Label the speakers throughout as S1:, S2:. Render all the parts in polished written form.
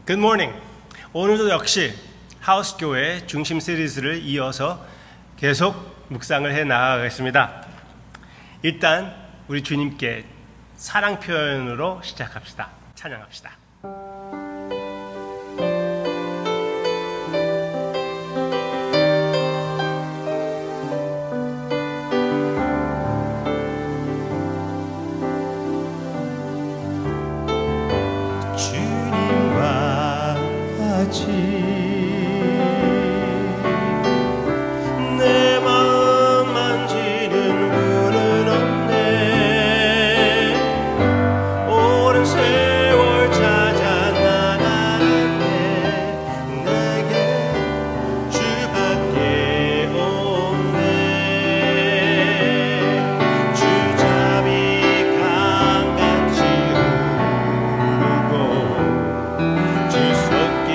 S1: Good morning. 오늘도 역시 하우스 교회 중심 시리즈를 이어서 계속 묵상을 해 나가겠습니다. 일단 우리 주님께 사랑 표현으로 시작합시다. 찬양합시다.
S2: 내 마음 만지는 분은 없네. 오랜 세월 찾아 나가는데 내게 주밖에 없네. 주잡이 강같이 흐르고 주 손길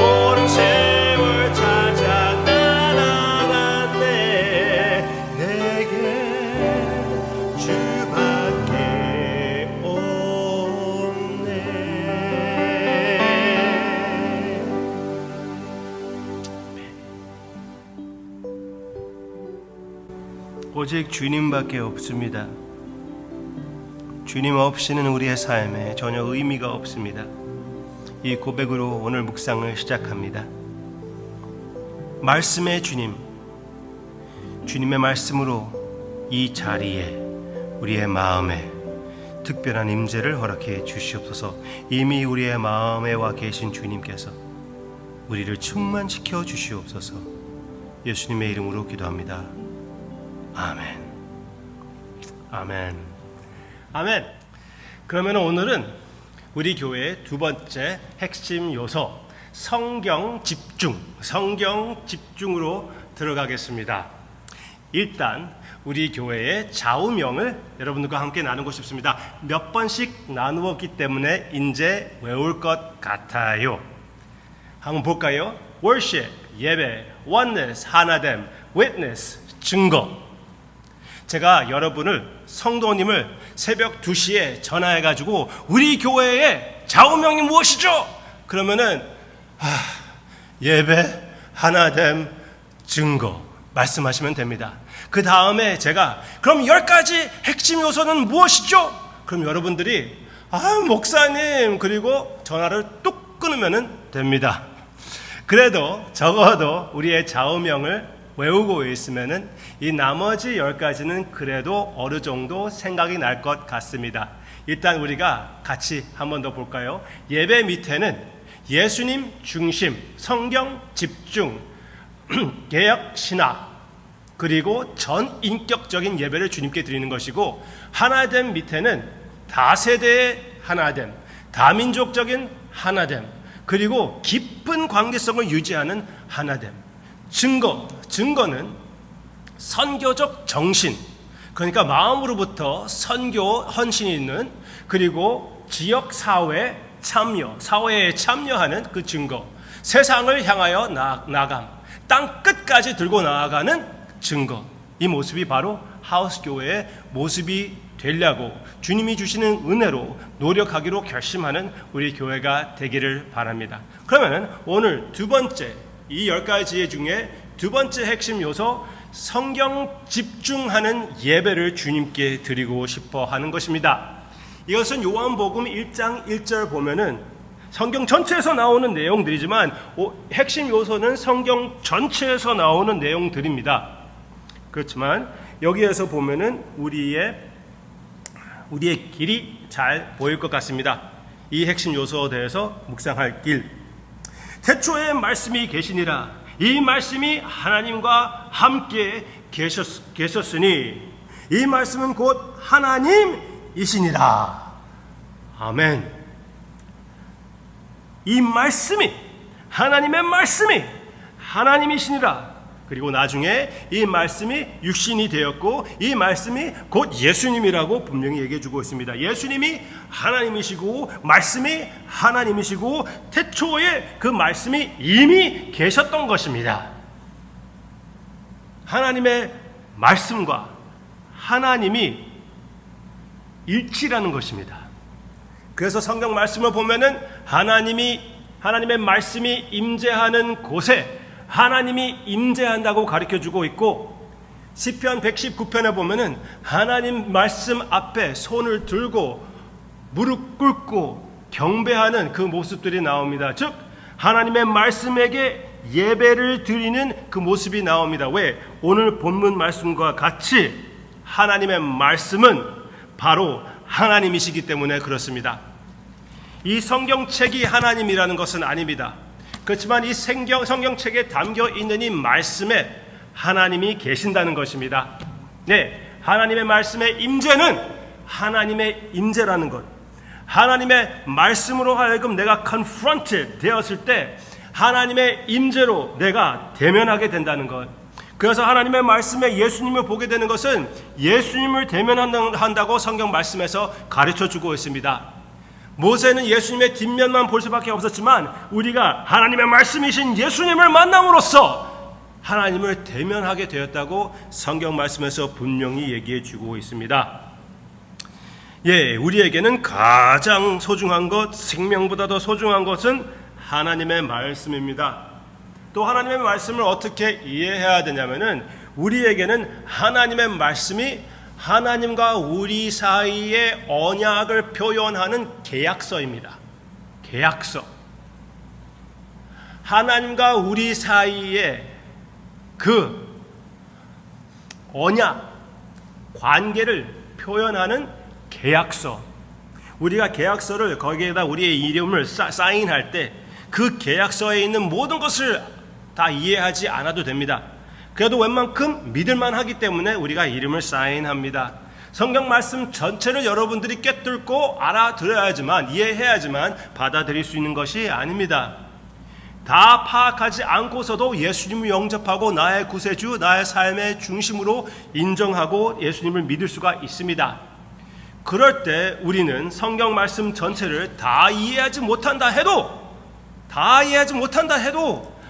S2: 오랜 세월 찾아 나가는데 내게 주밖에 없네.
S1: 오직 주님밖에 없습니다. 주님 없이는 우리의 삶에 전혀 의미가 없습니다. 이 고백으로 오늘 묵상을 시작합니다. 말씀의 주님, 주님의 말씀으로 이 자리에 우리의 마음에 특별한 임재를 허락해 주시옵소서. 이미 우리의 마음에 와 계신 주님께서 우리를 충만시켜 주시옵소서. 예수님의 이름으로 기도합니다. 아멘. 아멘. 아멘. 그러면 오늘은 우리 교회의 두 번째 핵심 요소 성경 집중으로 들어가겠습니다. 일단 우리 교회의 좌우명을 여러분들과 함께 나누고 싶습니다. 몇 번씩 나누었기 때문에 이제 외울 것 같아요. 한번 볼까요? worship, 예배, oneness, 하나됨, witness, 증거. 제가 여러분을 성도님을 새벽 2시에 전화해가지고 우리 교회의 좌우명이 무엇이죠? 그러면은 예배, 하나됨, 증거 말씀하시면 됩니다. 그 다음에 제가 그럼 10가지 핵심 요소는 무엇이죠? 그럼 여러분들이 목사님 그리고 전화를 뚝 끊으면 됩니다. 그래도 적어도 우리의 좌우명을 외우고 있으면은 이 나머지 10가지는 그래도 어느 정도 생각이 날 것 같습니다. 일단 우리가 같이 한 번 더 볼까요? 예배 밑에는 예수님 중심, 성경 집중, 개혁 신학, 그리고 전인격적인 예배를 주님께 드리는 것이고, 하나됨 밑에는 다세대의 하나됨, 다민족적인 하나됨, 그리고 깊은 관계성을 유지하는 하나됨. 증거는 선교적 정신, 그러니까 마음으로부터 선교 헌신이 있는, 그리고 지역 사회 참여, 사회에 참여하는 그 증거, 세상을 향하여 나감, 땅 끝까지 들고 나아가는 증거. 이 모습이 바로 하우스 교회의 모습이 되려고 주님이 주시는 은혜로 노력하기로 결심하는 우리 교회가 되기를 바랍니다. 그러면 오늘 두 번째, 이 10가지 중에 두 번째 핵심 요소, 성경 집중하는 예배를 주님께 드리고 싶어 하는 것입니다. 이것은 요한복음 1장 1절 보면은 성경 전체에서 나오는 내용들이지만 핵심 요소는 성경 전체에서 나오는 내용들입니다. 그렇지만 여기에서 보면은 우리의 길이 잘 보일 것 같습니다. 이 핵심 요소에 대해서 묵상할 길. 태초에 말씀이 계시니라. 이 말씀이 하나님과 함께 계셨으니 이 말씀은 곧 하나님이시니라. 아멘. 이 말씀이, 하나님의 말씀이 하나님이시니라. 그리고 나중에 이 말씀이 육신이 되었고 이 말씀이 곧 예수님이라고 분명히 얘기해주고 있습니다. 예수님이 하나님이시고 말씀이 하나님이시고 태초에 그 말씀이 이미 계셨던 것입니다. 하나님의 말씀과 하나님이 일치라는 것입니다. 그래서 성경 말씀을 보면은 하나님의 말씀이 임재하는 곳에 하나님이 임재한다고 가르쳐주고 있고, 시편 119편에 보면은 하나님 말씀 앞에 손을 들고 무릎 꿇고 경배하는 그 모습들이 나옵니다. 즉 하나님의 말씀에게 예배를 드리는 그 모습이 나옵니다. 왜? 오늘 본문 말씀과 같이 하나님의 말씀은 바로 하나님이시기 때문에 그렇습니다. 이 성경책이 하나님이라는 것은 아닙니다. 그렇지만 이 성경책에 담겨 있는 이 말씀에 하나님이 계신다는 것입니다. 네, 하나님의 말씀의 임재는 하나님의 임재라는 것. 하나님의 말씀으로 하여금 내가 confronted 되었을 때 하나님의 임재로 내가 대면하게 된다는 것. 그래서 하나님의 말씀에 예수님을 보게 되는 것은 예수님을 대면한다고 성경 말씀에서 가르쳐주고 있습니다. 모세는 예수님의 뒷면만 볼 수밖에 없었지만 우리가 하나님의 말씀이신 예수님을 만남으로써 하나님을 대면하게 되었다고 성경 말씀에서 분명히 얘기해 주고 있습니다. 예, 우리에게는 가장 소중한 것, 생명보다 더 소중한 것은 하나님의 말씀입니다. 또 하나님의 말씀을 어떻게 이해해야 되냐면은 우리에게는 하나님의 말씀이 하나님과 우리 사이의 언약을 표현하는 계약서입니다. 계약서. 하나님과 우리 사이의 그 언약, 관계를 표현하는 계약서. 우리가 계약서를 거기에다 우리의 이름을 사인할 때 그 계약서에 있는 모든 것을 다 이해하지 않아도 됩니다. 그래도 웬만큼 믿을만 하기 때문에 우리가 이름을 사인합니다. 성경 말씀 전체를 여러분들이 꿰뚫고 알아들어야지만, 이해해야지만 받아들일 수 있는 것이 아닙니다. 다 파악하지 않고서도 예수님을 영접하고 나의 구세주, 나의 삶의 중심으로 인정하고 예수님을 믿을 수가 있습니다. 그럴 때 우리는 성경 말씀 전체를 다 이해하지 못한다 해도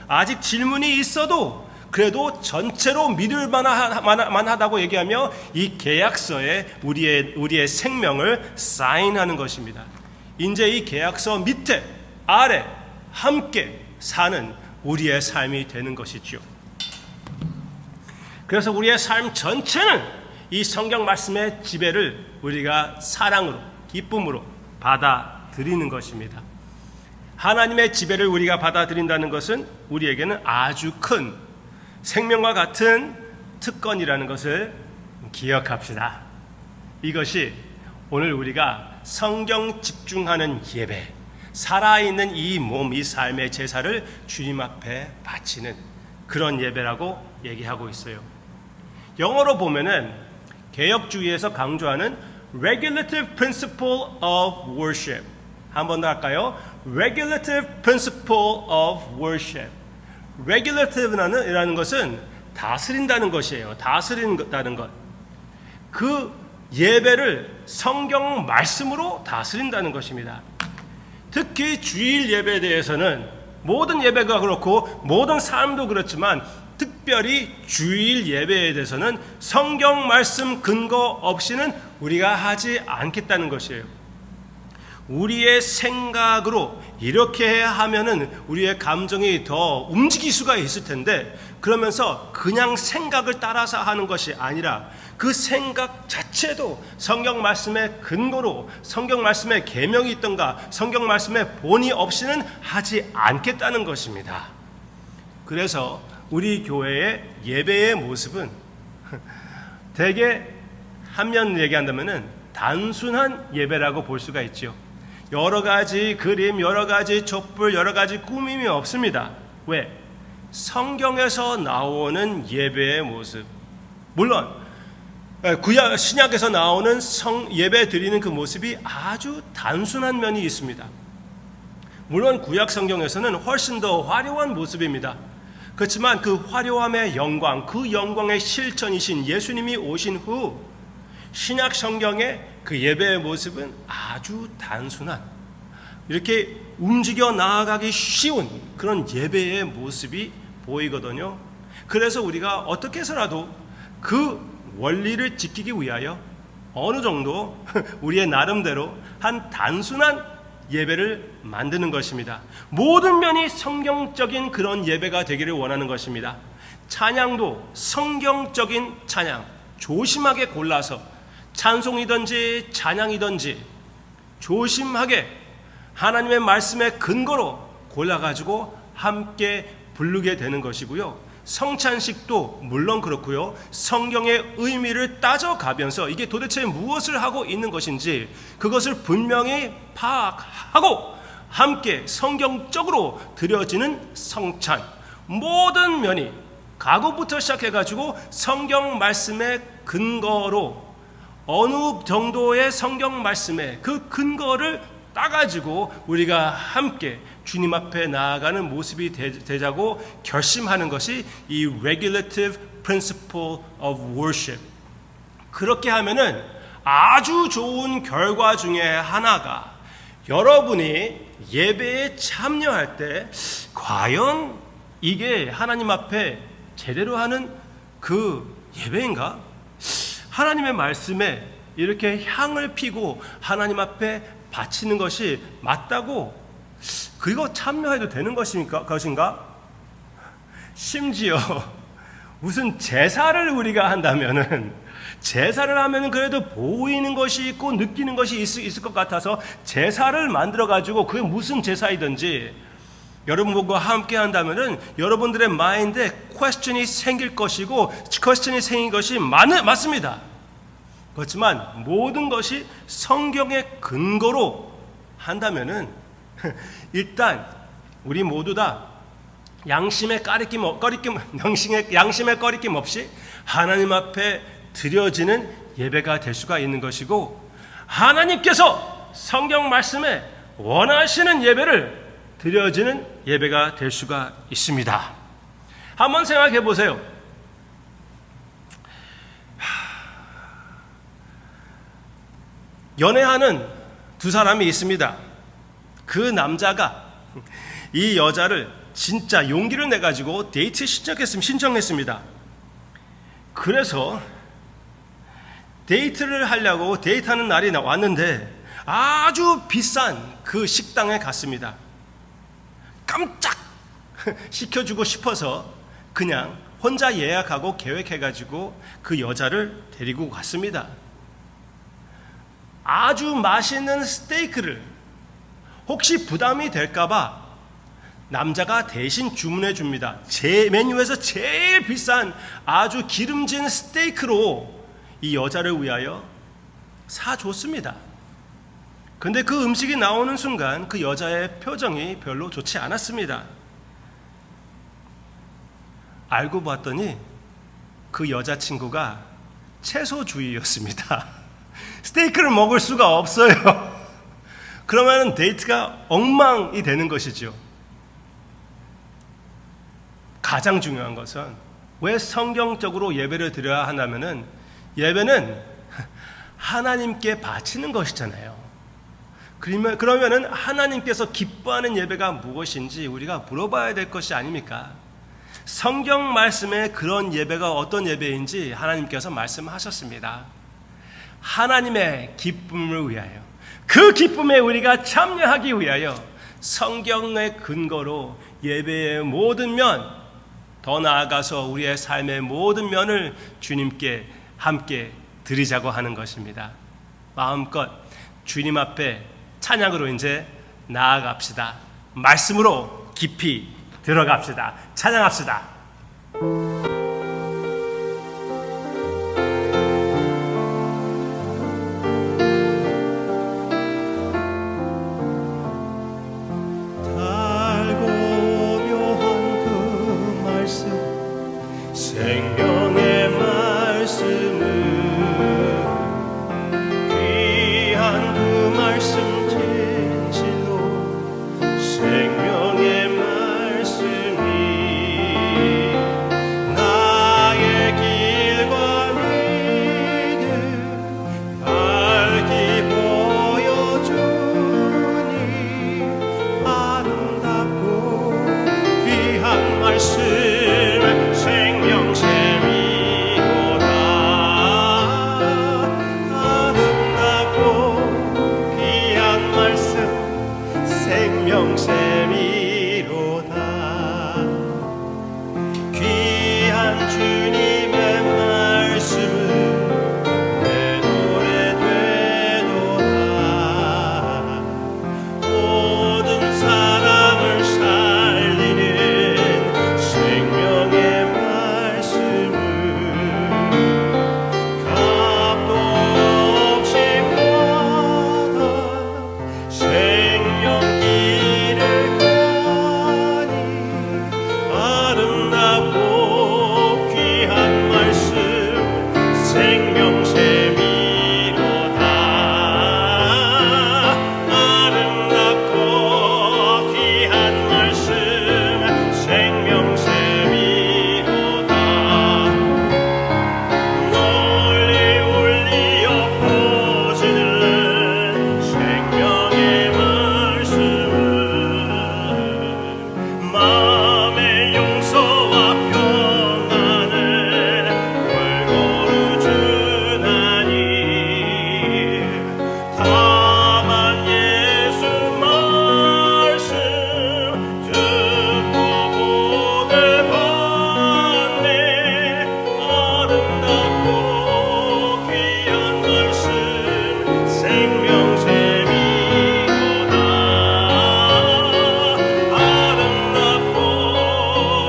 S1: 아직 질문이 있어도 그래도 전체로 믿을 만하다고 얘기하며 이 계약서에 우리의 생명을 사인하는 것입니다. 이제 이 계약서 밑에 아래 함께 사는 우리의 삶이 되는 것이죠. 그래서 우리의 삶 전체는 이 성경 말씀의 지배를 우리가 사랑으로, 기쁨으로 받아들이는 것입니다. 하나님의 지배를 우리가 받아들인다는 것은 우리에게는 아주 큰 생명과 같은 특권이라는 것을 기억합시다. 이것이 오늘 우리가 성경 집중하는 예배, 살아있는 이 몸, 이 삶의 제사를 주님 앞에 바치는 그런 예배라고 얘기하고 있어요. 영어로 보면은 개혁주의에서 강조하는 regulative principle of worship. 한 번 더 할까요? regulative principle of worship. regulative라는 것은 다스린다는 것이에요. 다스린다는 것. 그 예배를 성경 말씀으로 다스린다는 것입니다. 특히 주일 예배에 대해서는 모든 예배가 그렇고 모든 삶도 그렇지만 특별히 주일 예배에 대해서는 성경 말씀 근거 없이는 우리가 하지 않겠다는 것이에요. 우리의 생각으로 이렇게 해야 하면은 우리의 감정이 더 움직일 수가 있을 텐데 그러면서 그냥 생각을 따라서 하는 것이 아니라 그 생각 자체도 성경 말씀의 근거로 성경 말씀의 계명이 있던가 성경 말씀의 본의 없이는 하지 않겠다는 것입니다. 그래서 우리 교회의 예배의 모습은 대개 한면 얘기한다면은 단순한 예배라고 볼 수가 있죠. 여러 가지 그림, 여러 가지 촛불, 여러 가지 꾸밈이 없습니다. 왜? 성경에서 나오는 예배의 모습. 물론 구약 신약에서 나오는 예배 드리는 그 모습이 아주 단순한 면이 있습니다. 물론 구약 성경에서는 훨씬 더 화려한 모습입니다. 그렇지만 그 화려함의 영광, 그 영광의 실천이신 예수님이 오신 후 신약 성경의 그 예배의 모습은 아주 단순한, 이렇게 움직여 나아가기 쉬운 그런 예배의 모습이 보이거든요. 그래서 우리가 어떻게 해서라도 그 원리를 지키기 위하여 어느 정도 우리의 나름대로 한 단순한 예배를 만드는 것입니다. 모든 면이 성경적인 그런 예배가 되기를 원하는 것입니다. 찬양도 성경적인 찬양, 조심하게 골라서 찬송이든지 찬양이든지 조심하게 하나님의 말씀의 근거로 골라가지고 함께 부르게 되는 것이고요. 성찬식도 물론 그렇고요. 성경의 의미를 따져가면서 이게 도대체 무엇을 하고 있는 것인지 그것을 분명히 파악하고 함께 성경적으로 드려지는 성찬, 모든 면이 가구부터 시작해가지고 성경 말씀의 근거로 어느 정도의 성경 말씀의 그 근거를 따가지고 우리가 함께 주님 앞에 나아가는 모습이 되자고 결심하는 것이 이 regulative principle of worship. 그렇게 하면은 아주 좋은 결과 중에 하나가 여러분이 예배에 참여할 때 과연 이게 하나님 앞에 제대로 하는 그 예배인가? 하나님의 말씀에 이렇게 향을 피고 하나님 앞에 바치는 것이 맞다고 그거 참여해도 되는 것인가? 심지어 무슨 제사를 우리가 한다면은 제사를 하면은 그래도 보이는 것이 있고 느끼는 것이 있을 것 같아서 제사를 만들어 가지고 그게 무슨 제사이든지 여러분과 함께 한다면은 여러분들의 마인드에 퀘스천이 생길 것이고 퀘스천이 생긴 것이 맞습니다. 그렇지만 모든 것이 성경의 근거로 한다면은 일단 우리 모두 다 양심의 꺼리낌 없이 하나님 앞에 드려지는 예배가 될 수가 있는 것이고 하나님께서 성경 말씀에 원하시는 예배를 드려지는 예배가 될 수가 있습니다. 한번 생각해 보세요. 연애하는 두 사람이 있습니다. 그 남자가 이 여자를 진짜 용기를 내가지고 데이트 신청했습니다. 그래서 데이트를 하려고 데이트하는 날이 왔는데 아주 비싼 그 식당에 갔습니다. 깜짝 시켜주고 싶어서 그냥 혼자 예약하고 계획해가지고 그 여자를 데리고 갔습니다. 아주 맛있는 스테이크를 혹시 부담이 될까봐 남자가 대신 주문해 줍니다. 제 메뉴에서 제일 비싼 아주 기름진 스테이크로 이 여자를 위하여 사줬습니다. 근데 그 음식이 나오는 순간 그 여자의 표정이 별로 좋지 않았습니다. 알고 봤더니 그 여자친구가 채소주의였습니다. 스테이크를 먹을 수가 없어요. 그러면 데이트가 엉망이 되는 것이죠. 가장 중요한 것은 왜 성경적으로 예배를 드려야 하냐면은 예배는 하나님께 바치는 것이잖아요. 그러면은 하나님께서 기뻐하는 예배가 무엇인지 우리가 물어봐야 될 것이 아닙니까? 성경 말씀에 그런 예배가 어떤 예배인지 하나님께서 말씀하셨습니다. 하나님의 기쁨을 위하여, 그 기쁨에 우리가 참여하기 위하여 성경의 근거로 예배의 모든 면, 더 나아가서 우리의 삶의 모든 면을 주님께 함께 드리자고 하는 것입니다. 마음껏 주님 앞에 찬양으로 이제 나아갑시다. 말씀으로 깊이 들어갑시다. 찬양합시다.
S2: 생명샘이로다. 귀한 주님의 말씀은 내 노래 되도다. 모든 사람을 살리는 생명의 말씀을 값도 없이 받아 생명길을 가니 아름답고 귀한 말씀 생명샘이로다. 아름답고 귀한 말씀 생명샘이로다. 널리 울리어 퍼지는 생명의 말씀은 마음의 용서와 평안을 골고루 주나니 다만 예수 말씀 듣고 보게 받네. 아름답고 귀한 말씀 생명샘이로다. 아름답고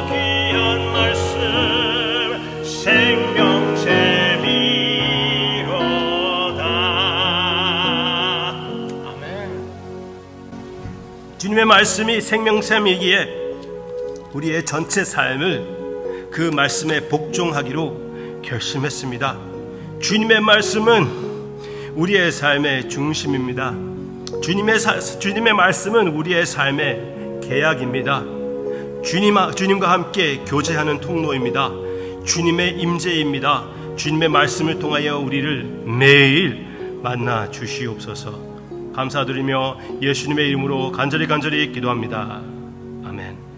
S2: 귀한 말씀 생명샘이로다. 아멘.
S1: 주님의 말씀이 생명샘이기에 우리의 전체 삶을 그 말씀에 복종하기로 결심했습니다. 주님의 말씀은 우리의 삶의 중심입니다. 주님의 말씀은 우리의 삶의 계약입니다. 주님과 함께 교제하는 통로입니다. 주님의 임재입니다. 주님의 말씀을 통하여 우리를 매일 만나 주시옵소서. 감사드리며 예수님의 이름으로 간절히 기도합니다. 아멘.